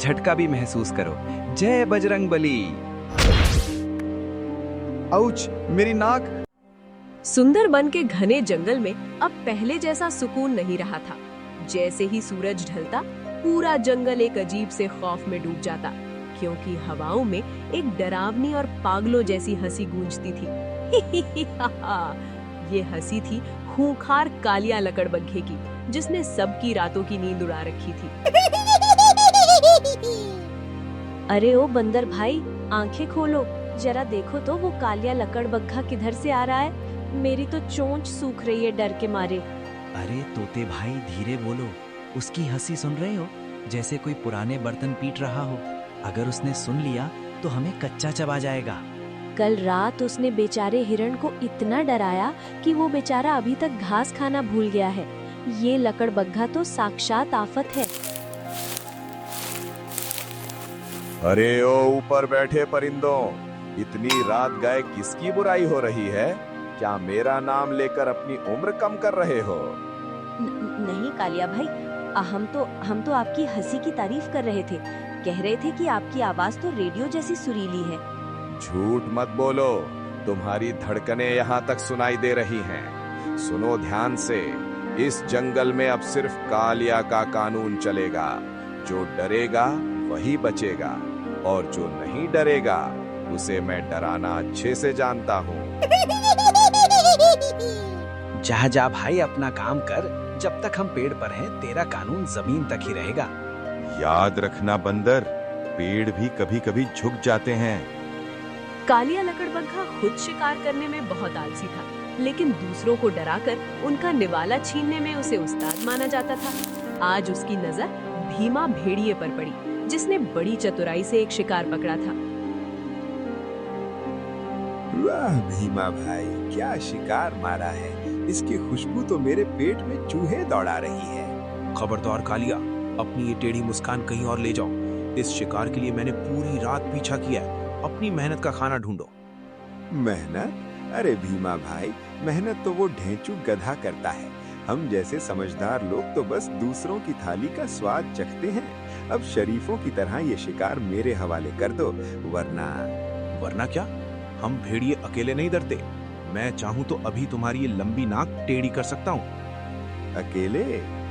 झटका भी महसूस करो। जय बजरंगबली। आउच, मेरी नाक। सुंदरबन के घने जंगल में अब पहले जैसा सुकून नहीं रहा था। जैसे ही सूरज ढलता, पूरा जंगल एक अजीब से खौफ में डूब जाता, क्योंकि हवाओं में एक डरावनी और पागलों जैसी हंसी गूंजती थी। ये हंसी थी खूंखार कालिया लकड़बग्घे की, जिसने सबकी रातों की नींद उड़ा रखी थी। अरे ओ बंदर भाई, आंखें खोलो, जरा देखो तो वो कालिया लकड़बग्घा किधर से आ रहा है। मेरी तो चोंच सूख रही है डर के मारे। अरे तोते भाई, धीरे बोलो। उसकी हंसी सुन रहे हो? जैसे कोई पुराने बर्तन पीट रहा हो। अगर उसने सुन लिया तो हमें कच्चा चबा जाएगा। कल रात उसने बेचारे हिरण को इतना डराया कि वो बेचारा अभी तक घास खाना भूल गया है। ये लकड़बग्घा तो साक्षात आफत है। अरे ओ ऊपर बैठे परिंदों, इतनी रात गए किसकी बुराई हो रही है? क्या मेरा नाम लेकर अपनी उम्र कम कर रहे हो? नहीं कालिया भाई, हम तो आपकी हंसी की तारीफ कर रहे थे। कह रहे थे कि आपकी आवाज तो रेडियो जैसी सुरीली है। झूठ मत बोलो, तुम्हारी धड़कनें यहाँ तक सुनाई दे रही हैं। सुनो ध्यान से, इस जंगल में अब सिर्फ कालिया का कानून चलेगा। जो डरेगा वही बचेगा, और जो नहीं डरेगा उसे मैं डराना अच्छे से जानता हूँ। जा जा भाई, अपना काम कर। जब तक हम पेड़ पर हैं, तेरा कानून जमीन तक ही रहेगा। याद रखना बंदर, पेड़ भी कभी कभी झुक जाते हैं। कालिया लकड़बग्घा खुद शिकार करने में बहुत आलसी था, लेकिन दूसरों को डराकर उनका निवाला छीनने में उसे उस्ताद माना जाता था। आज उसकी नजर भीमा भेड़िए पर पड़ी, जिसने बड़ी चतुराई से एक शिकार पकड़ा था। वाह भीमा भाई, क्या शिकार मारा है। इसकी खुशबू तो मेरे पेट में चूहे दौड़ा रही है। खबरदार कालिया, अपनी ये टेढ़ी मुस्कान कहीं और ले जाओ। इस शिकार के लिए मैंने पूरी रात पीछा किया है। अपनी मेहनत का खाना ढूंढो। मेहनत? अरे भीमा भाई, मेहनत तो वो ढेंचू गधा करता है। हम जैसे समझदार लोग तो बस दूसरों की थाली का स्वाद चखते हैं। अब शरीफों की तरह ये शिकार मेरे हवाले कर दो, वरना क्या? हम भेड़िए अकेले नहीं डरते। मैं चाहूँ तो अभी तुम्हारी ये लंबी नाक टेढ़ी कर सकता हूँ। अकेले?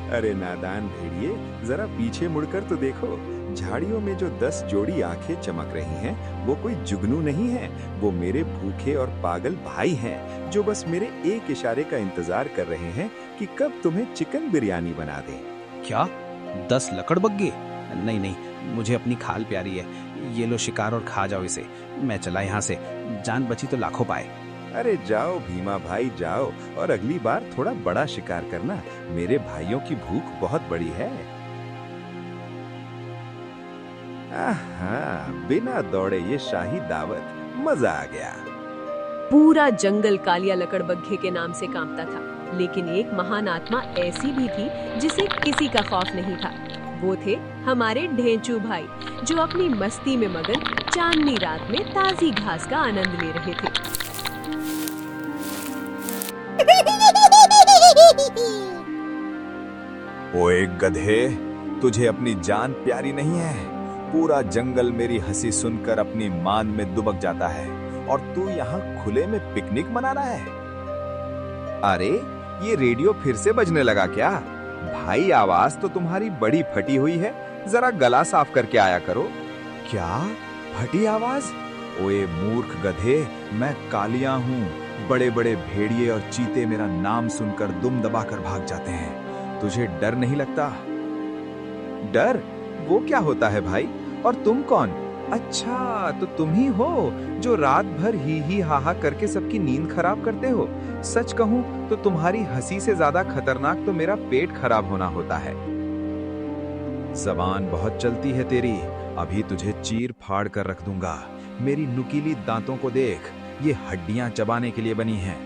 अरे नादान भेड़िए, जरा पीछे मुड़कर तो देखो। झाड़ियों में जो 10 जोड़ी आंखें चमक रही हैं, वो कोई जुगनू नहीं है। वो मेरे भूखे और पागल भाई हैं, जो बस मेरे एक इशारे का इंतजार कर रहे हैं कि कब तुम्हें चिकन बिरयानी बना दें। क्या 10 लकड़बग्घे? नहीं नहीं, मुझे अपनी खाल प्यारी है। ये लो शिकार और खा जाओ इसे। मैं चला यहाँ से, जान बची तो लाखों पाए। अरे जाओ भीमा भाई जाओ, और अगली बार थोड़ा बड़ा शिकार करना। मेरे भाइयों की भूख बहुत बड़ी है। आहा, बिना दौड़े ये शाही दावत, मजा आ गया। पूरा जंगल कालिया लकड़बग्घे के नाम से कांपता था, लेकिन एक महान आत्मा ऐसी भी थी जिसे किसी का खौफ नहीं था। वो थे हमारे ढेंचू भाई, जो अपनी मस्ती में मगन चांदनी रात में ताजी घास का आनंद ले रहे थे। ओए गधे, तुझे अपनी जान प्यारी नहीं है? पूरा जंगल मेरी हंसी सुनकर अपनी मान में दुबक जाता है, और तू यहाँ खुले में पिकनिक मना रहा है? अरे ये रेडियो फिर से बजने लगा क्या? भाई आवाज तो तुम्हारी बड़ी फटी हुई है, जरा गला साफ करके आया करो। क्या फटी आवाज? ओए मूर्ख गधे, मैं कालिया हूँ। बड़े बड़े भेड़िए और चीते मेरा नाम सुनकर दुम दबाकर भाग जाते हैं। तुझे डर नहीं लगता? डर? वो क्या होता है भाई? और तुम कौन? अच्छा, तो तुम ही हो जो रात भर ही हा करके सबकी नींद खराब करते हो। सच कहूं तो तुम्हारी हंसी से ज्यादा खतरनाक तो मेरा पेट खराब होना होता है। जबान बहुत चलती है तेरी, अभी तुझे चीर फाड़ कर रख दूंगा। मेरी नुकीली दांतों को देख, ये हड्डियां चबाने के लिए बनी हैं।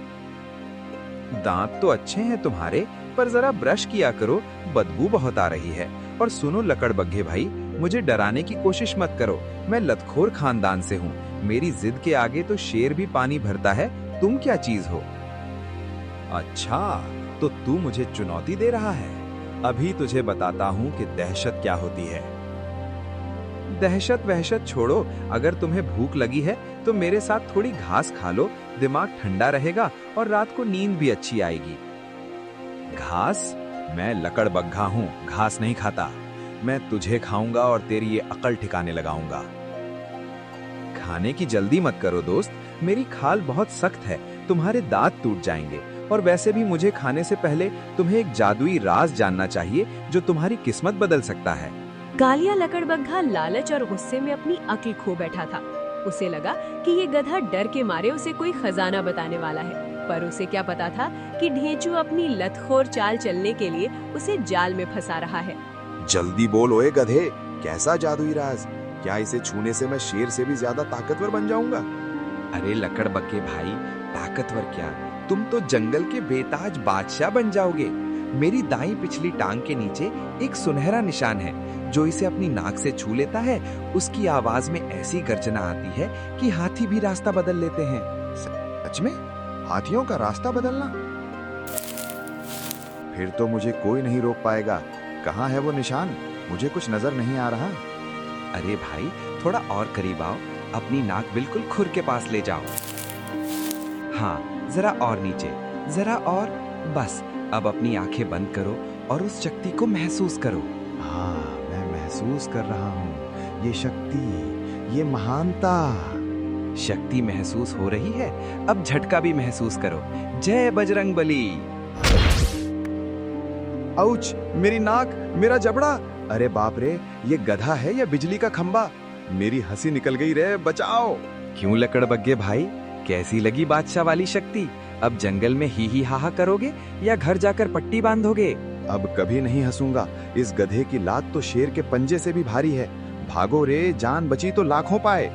दांत तो अच्छे हैं तुम्हारे, पर जरा ब्रश किया करो, बदबू बहुत आ रही है। और सुनो लकड़बग्घे भाई, मुझे डराने की कोशिश मत करो। मैं लतखोर खानदान से हूँ। मेरी जिद के आगे तो शेर भी पानी भरता है। तुम क्या चीज हो? अच्छा, तो तू मुझे चुनौती दे रहा है? अभी तुझे बताता हूँ कि दहशत क्या होती है। दहशत वहशत छोड़ो, अगर तुम्हें भूख लगी है तो मेरे साथ थोड़ी घास खा लो, दिमाग ठंडा रहेगा और रात को नींद भी अच्छी आएगी। घास? मैं लकड़बग्घा हूँ, घास नहीं खाता। मैं तुझे खाऊंगा और तेरी ये अकल ठिकाने लगाऊंगा। खाने की जल्दी मत करो दोस्त, मेरी खाल बहुत सख्त है, तुम्हारे दांत टूट जाएंगे। और वैसे भी मुझे खाने से पहले तुम्हें एक जादुई राज जानना चाहिए जो तुम्हारी किस्मत बदल सकता है। कालिया लकड़बग्घा लालच और गुस्से में अपनी अक्ल खो बैठा था। उसे लगा कि ये गधा डर के मारे उसे कोई खजाना बताने वाला है, पर उसे क्या पता था कि ढेंचू अपनी लतखोर चाल चलने के लिए उसे जाल में फंसा रहा है। जल्दी बोल ओए गधे, कैसा जादुई राज? क्या इसे छूने से मैं शेर से भी ज्यादा ताकतवर बन जाऊंगा? अरे लकड़बग्घे भाई, ताकतवर क्या, तुम तो जंगल के बेताज बादशाह बन जाओगे। मेरी दाईं पिछली टांग के नीचे एक सुनहरा निशान है, जो इसे अपनी नाक से छू लेता है उसकी आवाज में ऐसी गर्जना आती है कि हाथी भी रास्ता बदल लेते हैं। सच में? हाथियों का रास्ता बदलना? फिर तो मुझे कोई नहीं रोक पाएगा। कहाँ है वो निशान? मुझे कुछ नजर नहीं आ रहा। अरे भाई, थोड़ा और करीब आओ, अपनी नाक बिल्कुल खुर के पास ले जाओ। हाँ, जरा और नीचे, जरा और, बस। अब अपनी आंखें बंद करो और उस शक्ति को महसूस करो। हाँ, मैं महसूस कर रहा हूँ। ये शक्ति, ये महानता। शक्ति महसूस हो रही है, अब झटका भी महसूस करो। जय बजरंगबली। आउच, मेरी नाक, मेरा जबड़ा। अरे बाप रे, ये गधा है या बिजली का खंबा? मेरी हंसी निकल गई रे, बचाओ। क्यों लकड़बग्घे भाई, कैसी लगी बादशाह वाली शक्ति? अब जंगल में ही हा करोगे या घर जाकर पट्टी बांधोगे? अब कभी नहीं हंसूंगा। इस गधे की लात तो शेर के पंजे से भी भारी है। भागो रे, जान बची तो लाखों पाए।